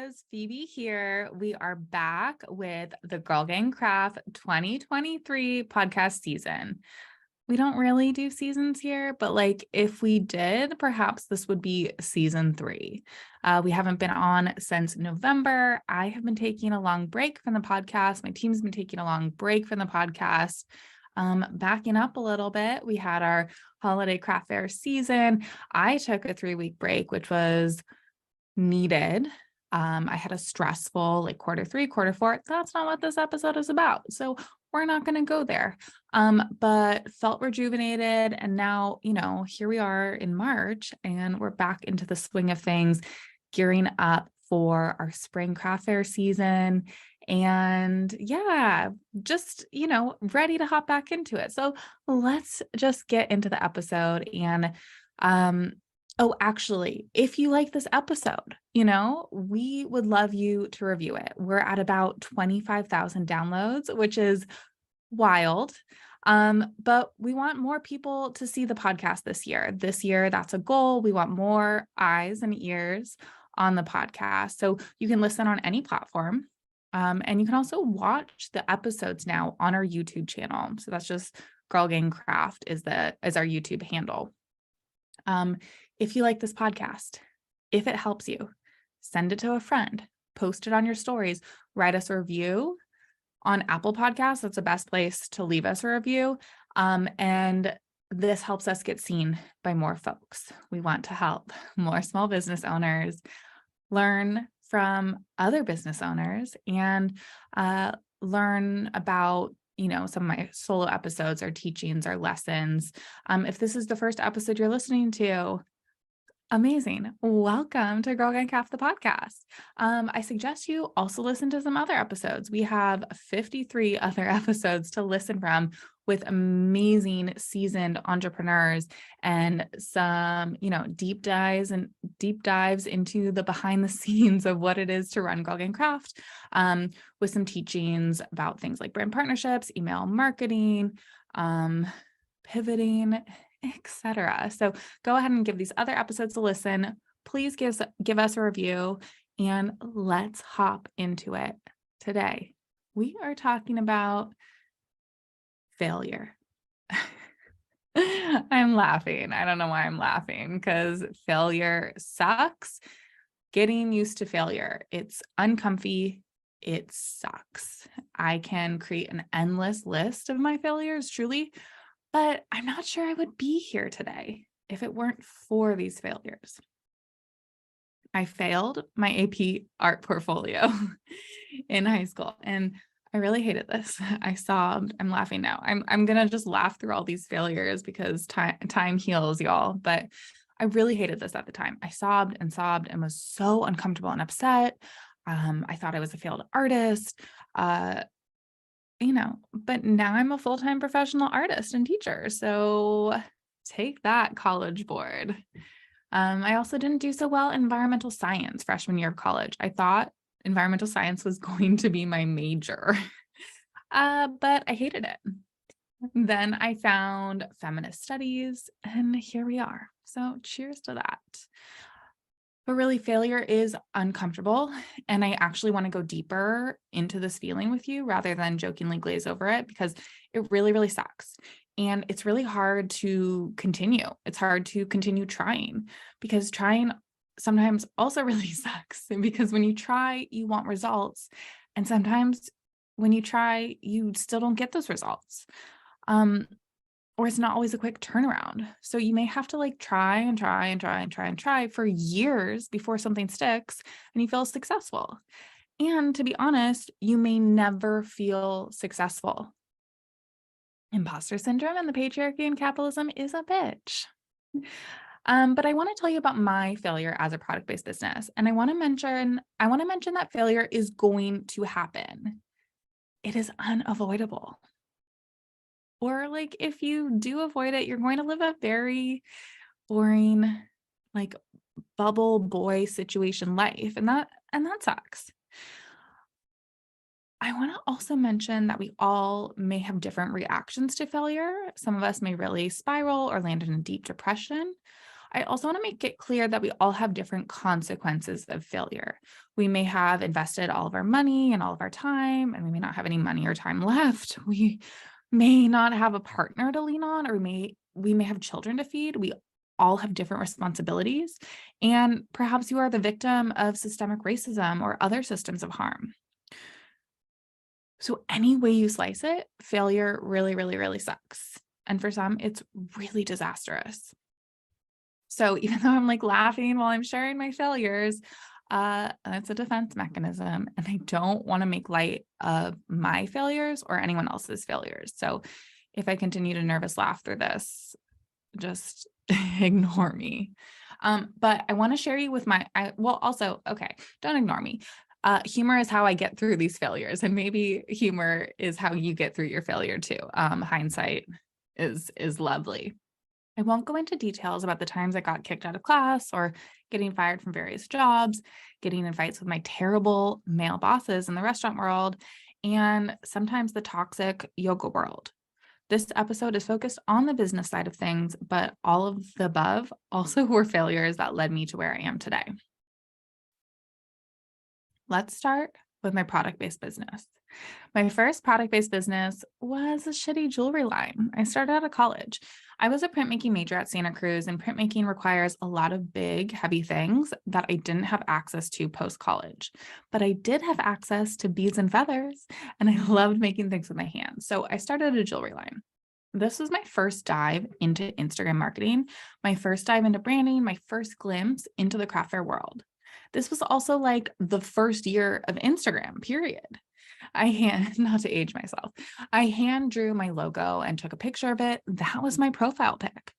guys, Phoebe here. We are back with the Girl Gang Craft 2023 podcast season. We don't really do seasons here, but if we did, perhaps this would be season 3. We haven't been on since November. I have been taking a long break from the podcast. My team's been taking a long break from the podcast. Backing up a little bit, we had our holiday craft fair season. I took a 3-week break, which was needed. I had a stressful quarter 3, quarter 4. That's not what this episode is about. So we're not going to go there. But felt rejuvenated. And now, here we are in March and we're back into the swing of things, gearing up for our spring craft fair season. And yeah, just, ready to hop back into it. So let's just get into the episode. And, oh, actually, if you like this episode, we would love you to review it. We're at about 25,000 downloads, which is wild. But we want more people to see the podcast this year. This year, that's a goal. We want more eyes and ears on the podcast. So you can listen on any platform. And you can also watch the episodes now on our YouTube channel. So that's just Girl Gang Craft is our YouTube handle. If you like this podcast, if it helps you, send it to a friend, post it on your stories, write us a review on Apple Podcasts. That's the best place to leave us a review. And this helps us get seen by more folks. We want to help more small business owners learn from other business owners and learn about some of my solo episodes, our teachings, our lessons. If this is the first episode you're listening to, amazing. Welcome to Girl Gang Craft, the podcast. I suggest you also listen to some other episodes. We have 53 other episodes to listen from with amazing seasoned entrepreneurs and some, deep dives into the behind the scenes of what it is to run Girl Gang Craft, with some teachings about things like brand partnerships, email marketing, pivoting, etc. So go ahead and give these other episodes a listen. Please give us a review and let's hop into it. Today, we are talking about failure. I'm laughing. I don't know why I'm laughing because failure sucks. Getting used to failure. It's uncomfy. It sucks. I can create an endless list of my failures, truly, but I'm not sure I would be here today if it weren't for these failures. I failed my AP art portfolio in high school and I really hated this. I sobbed. I'm laughing now. I'm going to just laugh through all these failures because time heals, y'all. But I really hated this at the time. I sobbed and was so uncomfortable and upset. I thought I was a failed artist, but now I'm a full-time professional artist and teacher. So take that, College Board. I also didn't do so well in environmental science freshman year of college. I thought environmental science was going to be my major, but I hated it. Then I found feminist studies and here we are. So cheers to that. But really, failure is uncomfortable. And I actually want to go deeper into this feeling with you rather than jokingly glaze over it because it really, really sucks. And it's really hard to continue. It's hard to continue trying because trying sometimes also really sucks because when you try, you want results. And sometimes when you try, you still don't get those results. Or it's not always a quick turnaround. So you may have to try for years before something sticks and you feel successful. And to be honest, you may never feel successful. Imposter syndrome and the patriarchy and capitalism is a bitch. But I want to tell you about my failure as a product-based business. And I want to mention that failure is going to happen. It is unavoidable. Or if you do avoid it, you're going to live a very boring, bubble boy situation life. And that sucks. I want to also mention that we all may have different reactions to failure. Some of us may really spiral or land in a deep depression. I also want to make it clear that we all have different consequences of failure. We may have invested all of our money and all of our time, and we may not have any money or time left. We may not have a partner to lean on, or we may have children to feed. We all have different responsibilities. And perhaps you are the victim of systemic racism or other systems of harm. So any way you slice it, failure really, really, really sucks. And for some, it's really disastrous. So even though I'm like laughing while I'm sharing my failures, it's a defense mechanism. And I don't want to make light of my failures or anyone else's failures. So if I continue to nervous laugh through this, just ignore me. But I want to share you with okay, don't ignore me. Humor is how I get through these failures, and maybe humor is how you get through your failure too. Hindsight is lovely. I won't go into details about the times I got kicked out of class or getting fired from various jobs, getting in fights with my terrible male bosses in the restaurant world, and sometimes the toxic yoga world. This episode is focused on the business side of things, but all of the above also were failures that led me to where I am today. Let's start with my product-based business. My first product-based business was a shitty jewelry line. I started out of college. I was a printmaking major at Santa Cruz, and printmaking requires a lot of big, heavy things that I didn't have access to post-college. But I did have access to beads and feathers, and I loved making things with my hands. So I started a jewelry line. This was my first dive into Instagram marketing, my first dive into branding, my first glimpse into the craft fair world. This was also like the first year of Instagram, period. Not to age myself, I hand drew my logo and took a picture of it. That was my profile pic.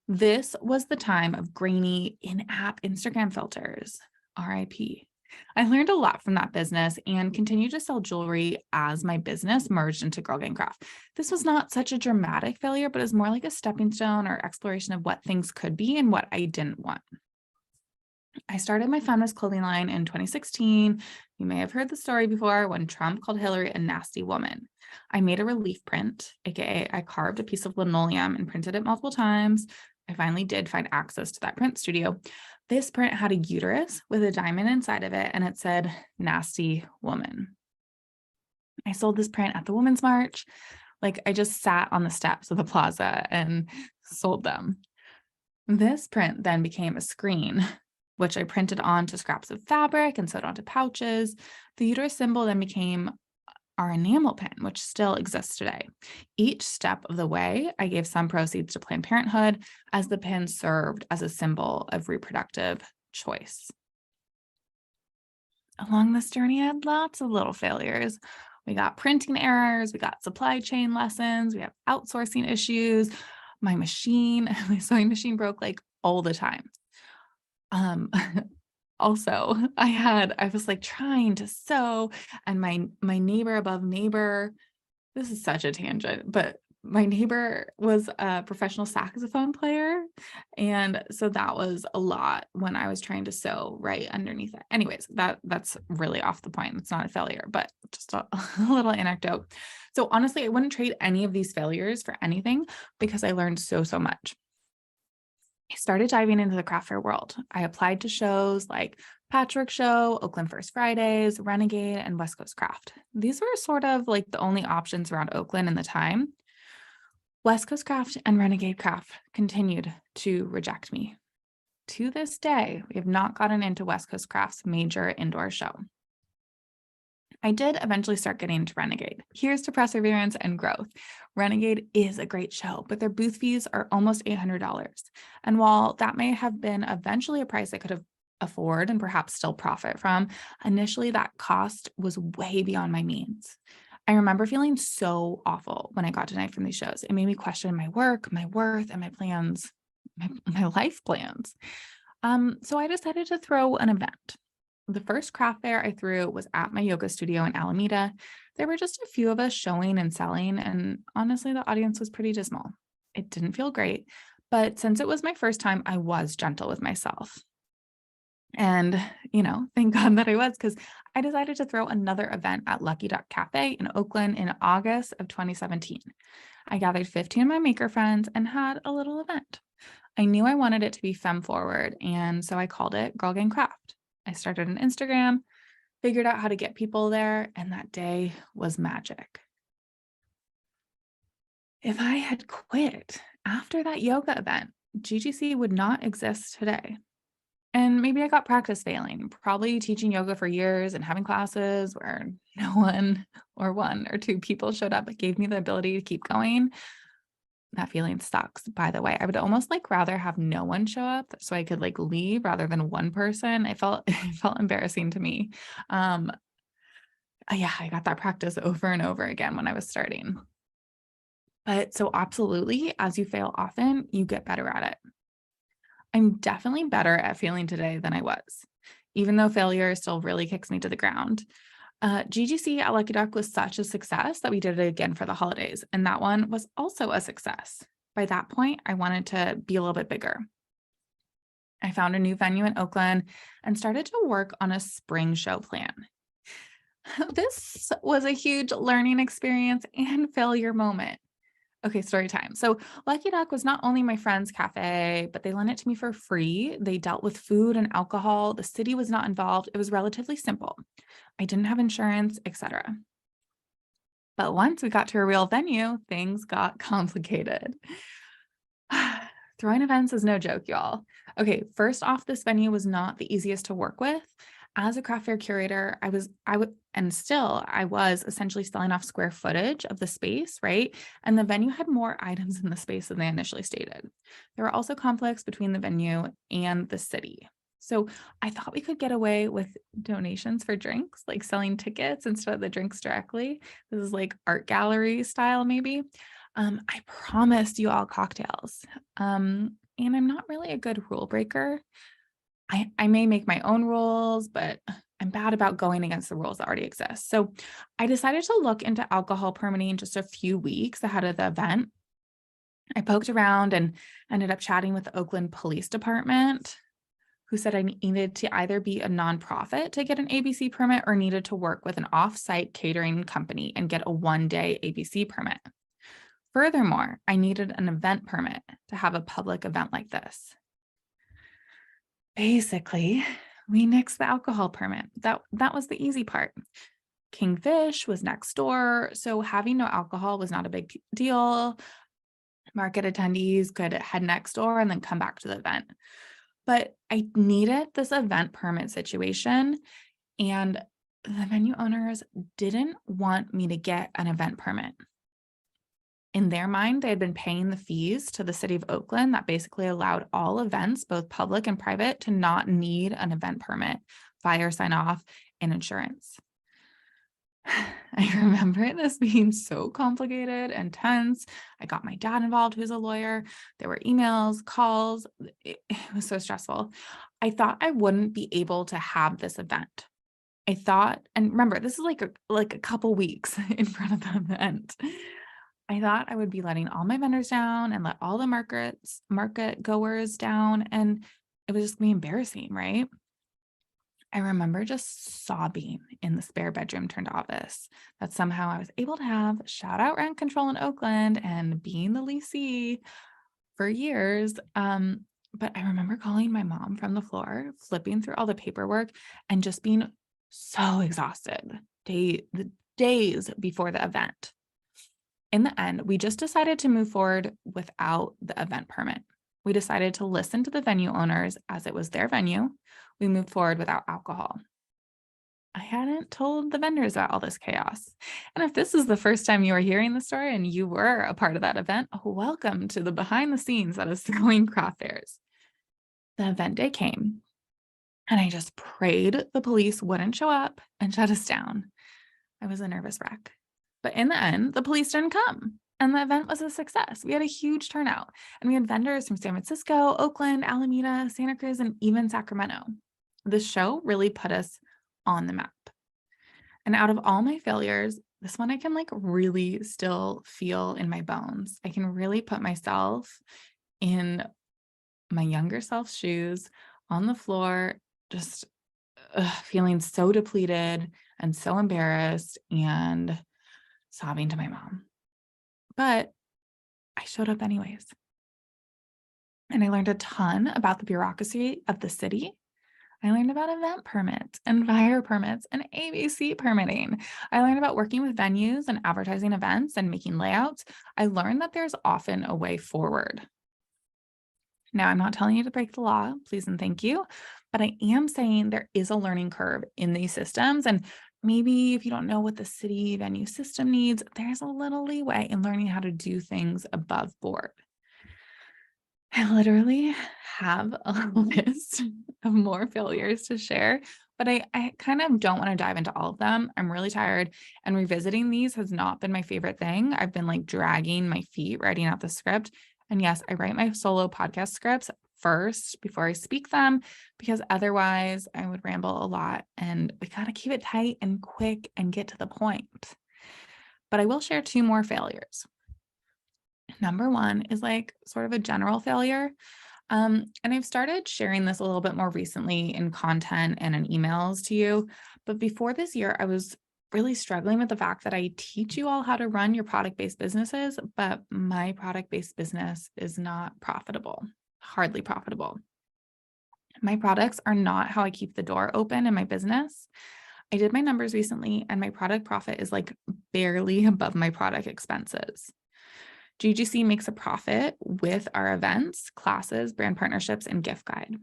This was the time of grainy in-app Instagram filters, RIP. I learned a lot from that business and continued to sell jewelry as my business merged into Girl Gang Craft. This was not such a dramatic failure, but it was more like a stepping stone or exploration of what things could be and what I didn't want. I started my feminist clothing line in 2016. You may have heard the story before, when Trump called Hillary a nasty woman. I made a relief print, aka I carved a piece of linoleum and printed it multiple times. I finally did find access to that print studio. This print had a uterus with a diamond inside of it, and it said nasty woman. I sold this print at the Women's March. Like, I just sat on the steps of the plaza and sold them. This print then became a screen, which I printed onto scraps of fabric and sewed onto pouches. The uterus symbol then became our enamel pin, which still exists today. Each step of the way, I gave some proceeds to Planned Parenthood, as the pin served as a symbol of reproductive choice. Along this journey, I had lots of little failures. We got printing errors, we got supply chain lessons, we have outsourcing issues. My sewing machine broke like all the time. Also, I was like trying to sew, and my neighbor, this is such a tangent, but my neighbor was a professional saxophone player. And so that was a lot when I was trying to sew right underneath it. Anyways, that's really off the point. It's not a failure, but just a little anecdote. So honestly, I wouldn't trade any of these failures for anything, because I learned so much. I started diving into the craft fair world. I applied to shows like Patchwork Show, Oakland First Fridays, Renegade, and West Coast Craft. These were sort of like the only options around Oakland in the time. West Coast Craft and Renegade Craft continued to reject me. To this day, we have not gotten into West Coast Craft's major indoor show. I did eventually start getting into Renegade. Here's to perseverance and growth. Renegade is a great show, but their booth fees are almost $800. And while that may have been eventually a price I could have afford and perhaps still profit from, initially that cost was way beyond my means. I remember feeling so awful when I got denied from these shows. It made me question my work, my worth, and my plans, my life plans. So I decided to throw an event. The first craft fair I threw was at my yoga studio in Alameda. There were just a few of us showing and selling, and honestly, the audience was pretty dismal. It didn't feel great, but since it was my first time, I was gentle with myself. And, thank God that I was, because I decided to throw another event at Lucky Duck Cafe in Oakland in August of 2017. I gathered 15 of my maker friends and had a little event. I knew I wanted it to be femme forward, and so I called it Girl Gang Craft. I started an Instagram, figured out how to get people there, and that day was magic. If I had quit after that yoga event, GGC would not exist today. And maybe I got practice failing, probably teaching yoga for years and having classes where no one or one or two people showed up but gave me the ability to keep going. That feeling sucks, by the way. I would almost like rather have no one show up so I could like leave rather than one person. It felt embarrassing to me. Um, yeah, I got that practice over and over again when I was starting. But so absolutely, as you fail often, you get better at it. I'm definitely better at failing today than I was, even though failure still really kicks me to the ground. GGC at Lucky Duck was such a success that we did it again for the holidays, and that one was also a success. By that point, I wanted to be a little bit bigger. I found a new venue in Oakland and started to work on a spring show plan. This was a huge learning experience and failure moment. Okay, story time. So Lucky Duck was not only my friend's cafe, but they lent it to me for free. They dealt with food and alcohol. The city was not involved. It was relatively simple. I didn't have insurance, etc. But once we got to a real venue, things got complicated. Throwing events is no joke, y'all. Okay, first off, this venue was not the easiest to work with. As a craft fair curator, I was essentially selling off square footage of the space, right? And the venue had more items in the space than they initially stated. There were also conflicts between the venue and the city. So I thought we could get away with donations for drinks, like selling tickets instead of the drinks directly. This is like art gallery style, maybe. I promised you all cocktails. And I'm not really a good rule breaker. I may make my own rules, but I'm bad about going against the rules that already exist. So I decided to look into alcohol permitting just a few weeks ahead of the event. I poked around and ended up chatting with the Oakland Police Department, who said I needed to either be a nonprofit to get an ABC permit or needed to work with an off-site catering company and get a one-day ABC permit. Furthermore, I needed an event permit to have a public event like this. Basically, we nixed the alcohol permit. That was the easy part. Kingfish was next door, so having no alcohol was not a big deal. Market attendees could head next door and then come back to the event. But I needed this event permit situation, and the venue owners didn't want me to get an event permit. In their mind, they had been paying the fees to the city of Oakland that basically allowed all events, both public and private, to not need an event permit, fire sign off, and insurance. I remember this being so complicated and tense. I got my dad involved, who's a lawyer. There were emails, calls. It was so stressful. I thought I wouldn't be able to have this event. I thought, and remember, this is like a couple weeks in front of the event. I thought I would be letting all my vendors down and let all the market goers down, and it was just gonna be embarrassing, right? I remember just sobbing in the spare bedroom turned office that somehow I was able to have shout out rent control in Oakland and being the leasee for years. But I remember calling my mom from the floor, flipping through all the paperwork and just being so exhausted the days before the event. In the end, we just decided to move forward without the event permit. We decided to listen to the venue owners as it was their venue. We moved forward without alcohol. I hadn't told the vendors about all this chaos. And if this is the first time you are hearing the story and you were a part of that event, welcome to the behind the scenes that is going craft fairs. The event day came, and I just prayed the police wouldn't show up and shut us down. I was a nervous wreck. But in the end, the police didn't come, and the event was a success. We had a huge turnout, and we had vendors from San Francisco, Oakland, Alameda, Santa Cruz, and even Sacramento. This show really put us on the map. And out of all my failures, this one I can like really still feel in my bones. I can really put myself in my younger self's shoes on the floor, just feeling so depleted and so embarrassed and sobbing to my mom. But I showed up anyways. And I learned a ton about the bureaucracy of the city. I learned about event permits and fire permits and ABC permitting. I learned about working with venues and advertising events and making layouts. I learned that there's often a way forward. Now, I'm not telling you to break the law, please and thank you, but I am saying there is a learning curve in these systems. And maybe if you don't know what the city venue system needs, there's a little leeway in learning how to do things above board. I literally have a list of more failures to share, but I kind of don't want to dive into all of them. I'm really tired, and revisiting these has not been my favorite thing. I've been like dragging my feet writing out the script. And yes, I write my solo podcast scripts first before I speak them, because otherwise I would ramble a lot, and we got to keep it tight and quick and get to the point. But I will share two more failures. Number one is like sort of a general failure. And I've started sharing this a little bit more recently in content and in emails to you. But before this year, I was really struggling with the fact that I teach you all how to run your product-based businesses, but my product-based business is not profitable, hardly profitable. My products are not how I keep the door open in my business. I did my numbers recently, and my product profit is like barely above my product expenses. GGC makes a profit with our events, classes, brand partnerships, and gift guide.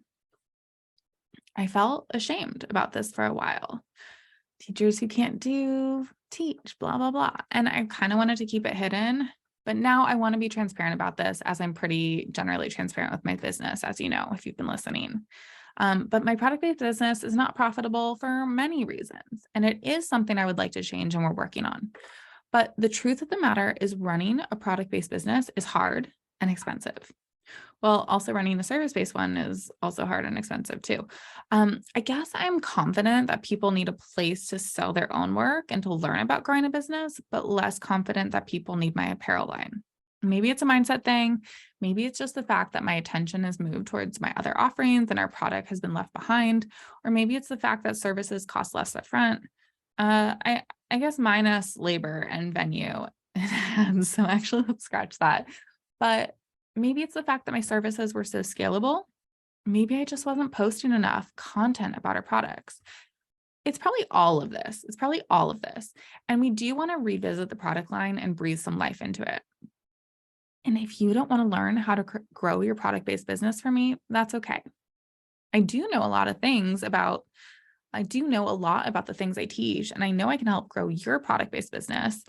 I felt ashamed about this for a while. Teachers who can't teach, blah, blah, blah. And I kind of wanted to keep it hidden, but now I want to be transparent about this, as I'm pretty generally transparent with my business, as you know, if you've been listening. But my product-based business is not profitable for many reasons, and it is something I would like to change and we're working on. But the truth of the matter is running a product-based business is hard and expensive. Well, also running a service-based one is also hard and expensive too. I guess I'm confident that people need a place to sell their own work and to learn about growing a business, but less confident that people need my apparel line. Maybe it's a mindset thing. Maybe it's just the fact that my attention has moved towards my other offerings and our product has been left behind. Or maybe it's the fact that services cost less upfront. I guess minus labor and venue. And so actually, let's scratch that. But maybe it's the fact that my services were so scalable. Maybe I just wasn't posting enough content about our products. It's probably all of this. It's probably all of this. And we do want to revisit the product line and breathe some life into it. And if you don't want to learn how to grow your product-based business from me, that's okay. I do know a lot about the things I teach, and I know I can help grow your product-based business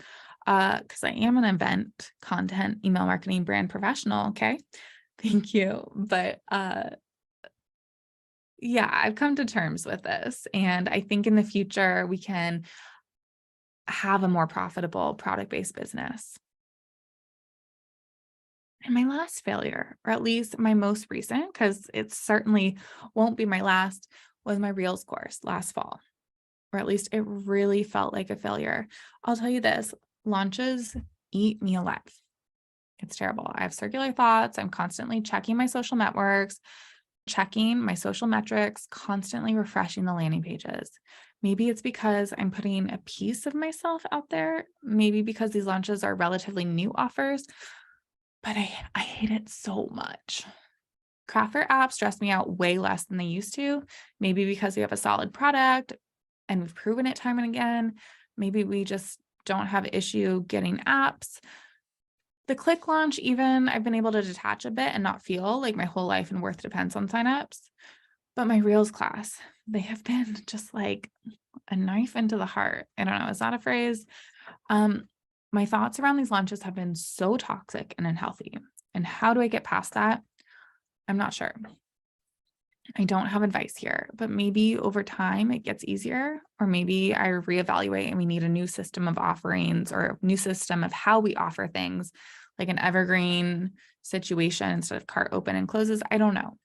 because I am an event, content, email marketing, brand professional. Okay. Thank you. But yeah, I've come to terms with this. And I think in the future, we can have a more profitable product-based business. And my last failure, or at least my most recent, because it certainly won't be my last, was my Reels course last fall. Or at least it really felt like a failure. I'll tell you this, launches eat me alive. It's terrible. I have circular thoughts. I'm constantly checking my social networks, checking my social metrics, constantly refreshing the landing pages. Maybe it's because I'm putting a piece of myself out there. Maybe because these launches are relatively new offers, but I hate it so much. Craft fair apps stress me out way less than they used to. Maybe because we have a solid product and we've proven it time and again. Maybe we just don't have issue getting apps. The click launch, even I've been able to detach a bit and not feel like my whole life and worth depends on signups. But my Reels class, they have been just like a knife into the heart. I don't know. Is that a phrase? My thoughts around these launches have been so toxic and unhealthy. And how do I get past that? I'm not sure. I don't have advice here, but maybe over time it gets easier, or maybe I reevaluate and we need a new system of offerings or a new system of how we offer things, like an evergreen situation instead of cart open and closes. I don't know.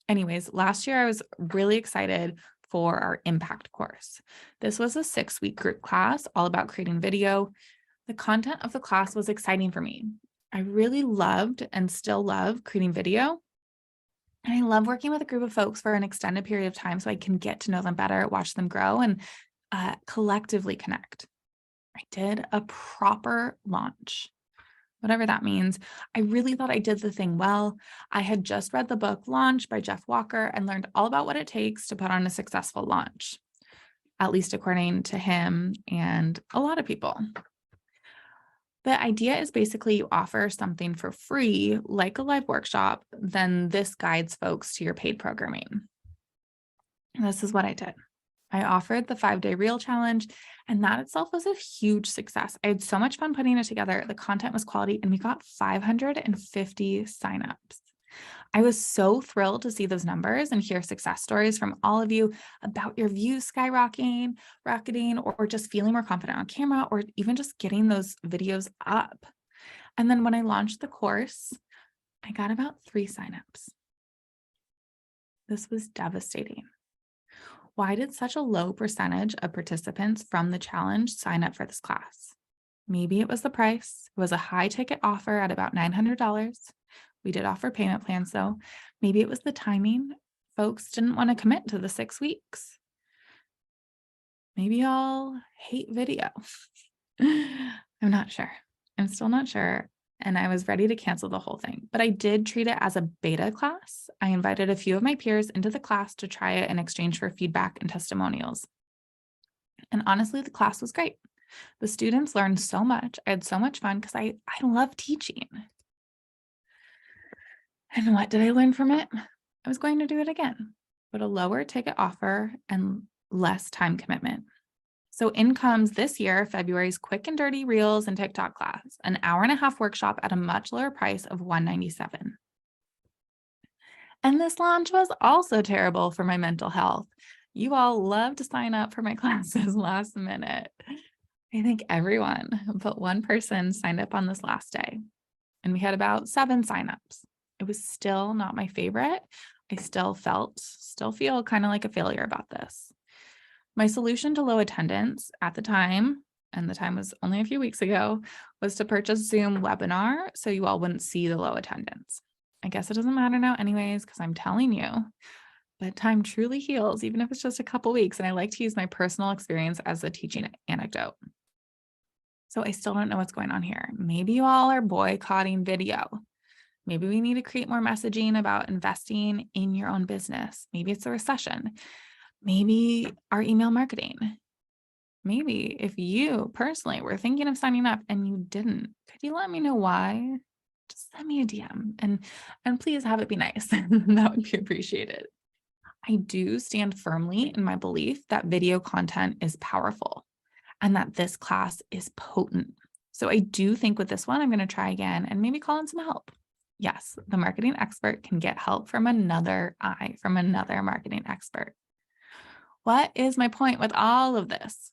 Anyways, last year I was really excited for our impact course. This was a 6-week group class all about creating video. The content of the class was exciting for me. I really loved and still love creating video. And I love working with a group of folks for an extended period of time so I can get to know them better, watch them grow, and collectively connect. I did a proper launch. whatever that means. I really thought I did the thing well. I had just read the book Launch by Jeff Walker and learned all about what it takes to put on a successful launch, at least according to him and a lot of people. The idea is basically you offer something for free, like a live workshop, then this guides folks to your paid programming. This is what I did. I offered the 5-day reel challenge, and that itself was a huge success. I had so much fun putting it together. The content was quality, and we got 550 signups. I was so thrilled to see those numbers and hear success stories from all of you about your views rocketing, or just feeling more confident on camera, or even just getting those videos up. And then when I launched the course, I got about 3 signups. This was devastating. Why did such a low percentage of participants from the challenge sign up for this class? Maybe it was the price. It was a high ticket offer at about $900. We did offer payment plans though. Maybe it was the timing. Folks didn't want to commit to the 6 weeks. Maybe y'all hate video. I'm not sure. I'm still not sure. And I was ready to cancel the whole thing, but I did treat it as a beta class. I invited a few of my peers into the class to try it in exchange for feedback and testimonials. And honestly, the class was great. The students learned so much. I had so much fun because I love teaching. And what did I learn from it? I was going to do it again, but a lower ticket offer and less time commitment. So in comes this year, February's quick and dirty reels and TikTok class, an 1.5-hour workshop at a much lower price of $197. And this launch was also terrible for my mental health. You all love to sign up for my classes last minute. I think everyone but one person signed up on this last day, and we had about 7 signups. It was still not my favorite. I still feel kind of like a failure about this. My solution to low attendance at the time, and the time was only a few weeks ago, was to purchase Zoom webinar so you all wouldn't see the low attendance. I guess it doesn't matter now anyways, because I'm telling you, but time truly heals, even if it's just a couple weeks. And I like to use my personal experience as a teaching anecdote. So I still don't know what's going on here. Maybe you all are boycotting video. Maybe we need to create more messaging about investing in your own business. Maybe it's a recession. Maybe our email marketing. Maybe if you personally were thinking of signing up and you didn't, could you let me know why? Just send me a DM and please have it be nice. That would be appreciated. I do stand firmly in my belief that video content is powerful and that this class is potent. So I do think with this one, I'm going to try again and maybe call in some help. Yes, the marketing expert can get help from another marketing expert. What is my point with all of this?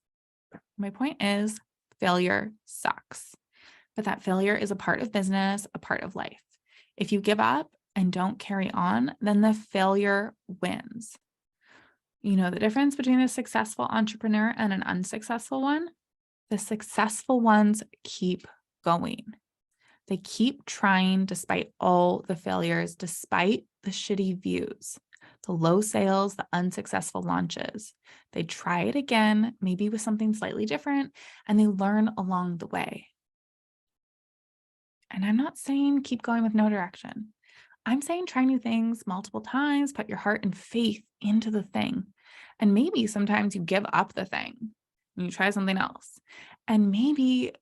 My point is failure sucks, but that failure is a part of business, a part of life. If you give up and don't carry on, then the failure wins. You know the difference between a successful entrepreneur and an unsuccessful one? The successful ones keep going. They keep trying despite all the failures, despite the shitty views, the low sales, the unsuccessful launches. They try it again, maybe with something slightly different, and they learn along the way. And I'm not saying keep going with no direction. I'm saying try new things multiple times, put your heart and faith into the thing. And maybe sometimes you give up the thing and you try something else. And maybe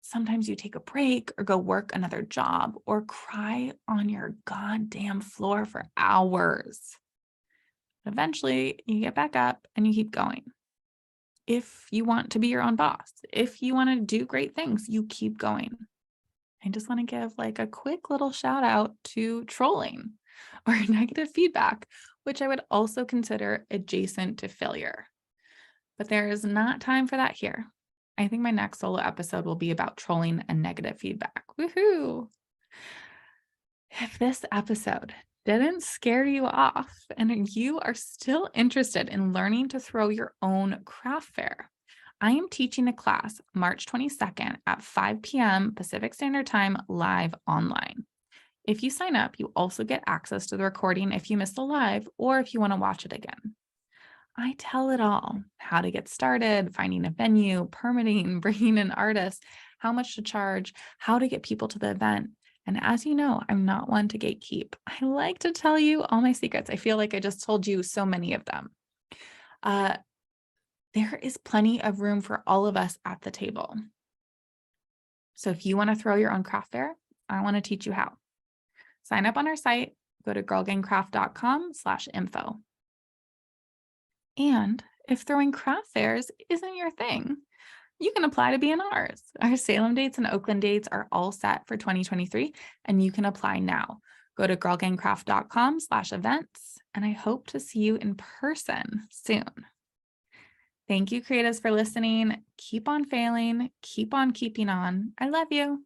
sometimes you take a break or go work another job or cry on your goddamn floor for hours. Eventually, you get back up and you keep going. If you want to be your own boss, if you want to do great things, you keep going. I just want to give like a quick little shout out to trolling or negative feedback, which I would also consider adjacent to failure. But there is not time for that here. I think my next solo episode will be about trolling and negative feedback. Woohoo! If this episode didn't scare you off and you are still interested in learning to throw your own craft fair, I am teaching a class March 22nd at 5 p.m. Pacific Standard Time live online. If you sign up, you also get access to the recording if you missed the live or if you want to watch it again. I tell it all, how to get started, finding a venue, permitting, bringing in artists, how much to charge, how to get people to the event. And as you know, I'm not one to gatekeep. I like to tell you all my secrets. I feel like I just told you so many of them. There is plenty of room for all of us at the table. So if you want to throw your own craft fair, I want to teach you how. Sign up on our site, go to girlgangcraft.com/info. And if throwing craft fairs isn't your thing, you can apply to be in ours. Our Salem dates and Oakland dates are all set for 2023, and you can apply now. Go to girlgangcraft.com/events, and I hope to see you in person soon. Thank you, creatives, for listening. Keep on failing. Keep on keeping on. I love you.